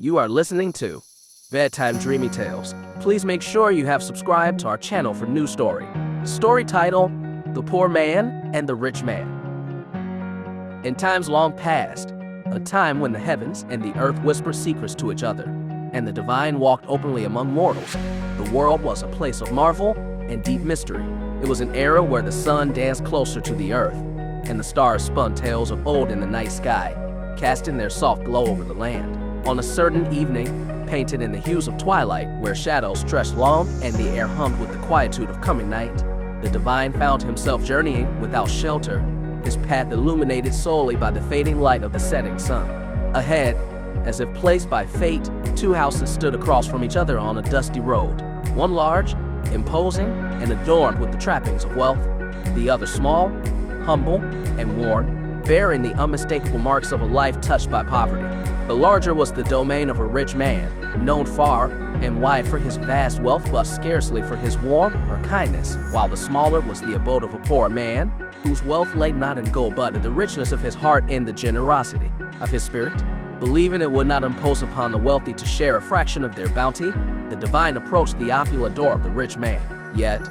You are listening to Bedtime Dreamy Tales. Please make sure you have subscribed to our channel for new story. Story title, The Poor Man and the Rich Man. In times long past, a time when the heavens and the earth whispered secrets to each other, and the divine walked openly among mortals, the world was a place of marvel and deep mystery. It was an era where the sun danced closer to the earth, and the stars spun tales of old in the night sky, casting their soft glow over the land. On a certain evening, painted in the hues of twilight, where shadows stretched long and the air hummed with the quietude of coming night, the divine found himself journeying without shelter, his path illuminated solely by the fading light of the setting sun. Ahead, as if placed by fate, two houses stood across from each other on a dusty road, one large, imposing, and adorned with the trappings of wealth, the other small, humble, and worn, bearing the unmistakable marks of a life touched by poverty. The larger was the domain of a rich man, known far and wide for his vast wealth but scarcely for his warmth or kindness, while the smaller was the abode of a poor man, whose wealth lay not in gold but in the richness of his heart and the generosity of his spirit. Believing it would not impose upon the wealthy to share a fraction of their bounty, the divine approached the opulent door of the rich man. Yet,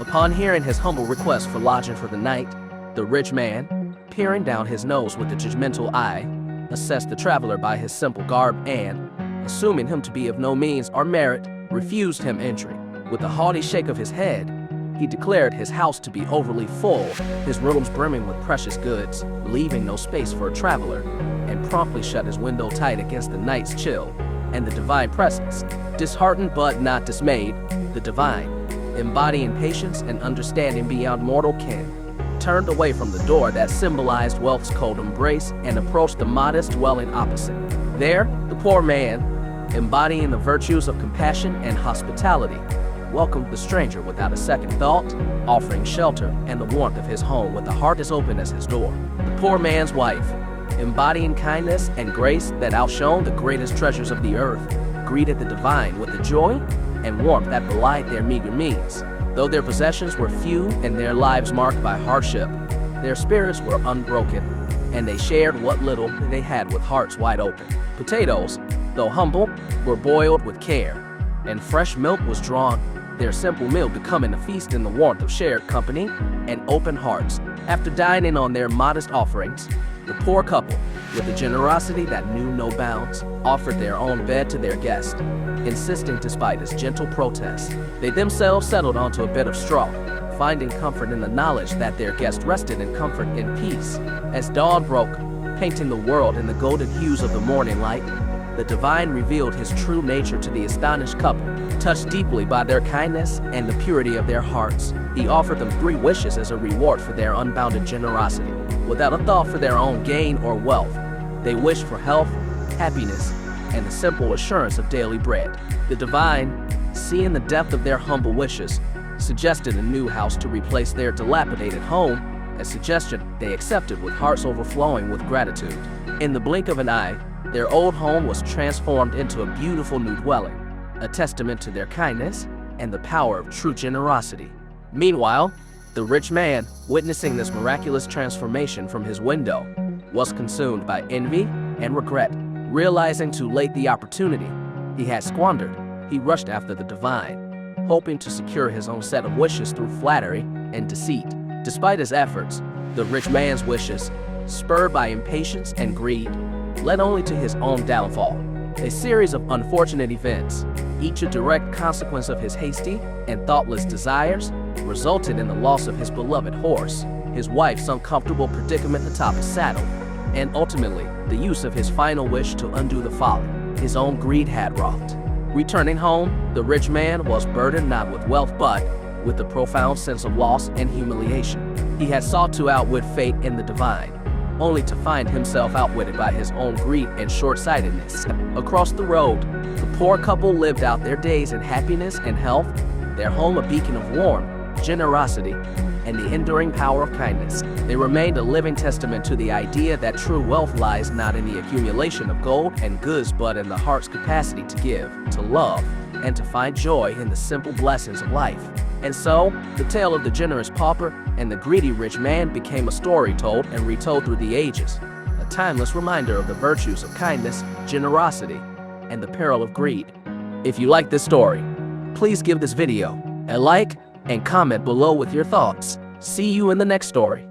upon hearing his humble request for lodging for the night, the rich man, peering down his nose with a judgmental eye, assessed the traveler by his simple garb and, assuming him to be of no means or merit, refused him entry. With a haughty shake of his head, he declared his house to be overly full, his rooms brimming with precious goods, leaving no space for a traveler, and promptly shut his window tight against the night's chill and the divine presence. Disheartened but not dismayed, the divine, embodying patience and understanding beyond mortal ken, turned away from the door that symbolized wealth's cold embrace and approached the modest dwelling opposite. There, the poor man, embodying the virtues of compassion and hospitality, welcomed the stranger without a second thought, offering shelter and the warmth of his home with a heart as open as his door. The poor man's wife, embodying kindness and grace that outshone the greatest treasures of the earth, greeted the divine with a joy and warmth that belied their meager means. Though their possessions were few and their lives marked by hardship, their spirits were unbroken, and they shared what little they had with hearts wide open. Potatoes, though humble, were boiled with care, and fresh milk was drawn, their simple meal becoming a feast in the warmth of shared company and open hearts. After dining on their modest offerings, the poor couple, with a generosity that knew no bounds, offered their own bed to their guest, insisting despite his gentle protests. They themselves settled onto a bed of straw, finding comfort in the knowledge that their guest rested in comfort and peace. As dawn broke, painting the world in the golden hues of the morning light, the divine revealed his true nature to the astonished couple. Touched deeply by their kindness and the purity of their hearts, he offered them 3 wishes as a reward for their unbounded generosity. Without a thought for their own gain or wealth, they wished for health, happiness, and the simple assurance of daily bread. The divine, seeing the depth of their humble wishes, suggested a new house to replace their dilapidated home, a suggestion they accepted with hearts overflowing with gratitude. In the blink of an eye, their old home was transformed into a beautiful new dwelling, a testament to their kindness and the power of true generosity. Meanwhile, the rich man, witnessing this miraculous transformation from his window, was consumed by envy and regret. Realizing too late the opportunity he had squandered, he rushed after the divine, hoping to secure his own set of wishes through flattery and deceit. Despite his efforts, the rich man's wishes, spurred by impatience and greed, led only to his own downfall. A series of unfortunate events, each a direct consequence of his hasty and thoughtless desires, resulted in the loss of his beloved horse, his wife's uncomfortable predicament atop a saddle, and ultimately the use of his final wish to undo the folly his own greed had wrought. Returning home, the rich man was burdened not with wealth but with a profound sense of loss and humiliation. He had sought to outwit fate in the divine, only to find himself outwitted by his own greed and short-sightedness. Across the road, the poor couple lived out their days in happiness and health, their home a beacon of warmth, generosity, and the enduring power of kindness. They remained a living testament to the idea that true wealth lies not in the accumulation of gold and goods but in the heart's capacity to give, to love, and to find joy in the simple blessings of life. And so, the tale of the generous pauper and the greedy rich man became a story told and retold through the ages, a timeless reminder of the virtues of kindness, generosity, and the peril of greed. If you like this story, please give this video a like and comment below with your thoughts. See you in the next story.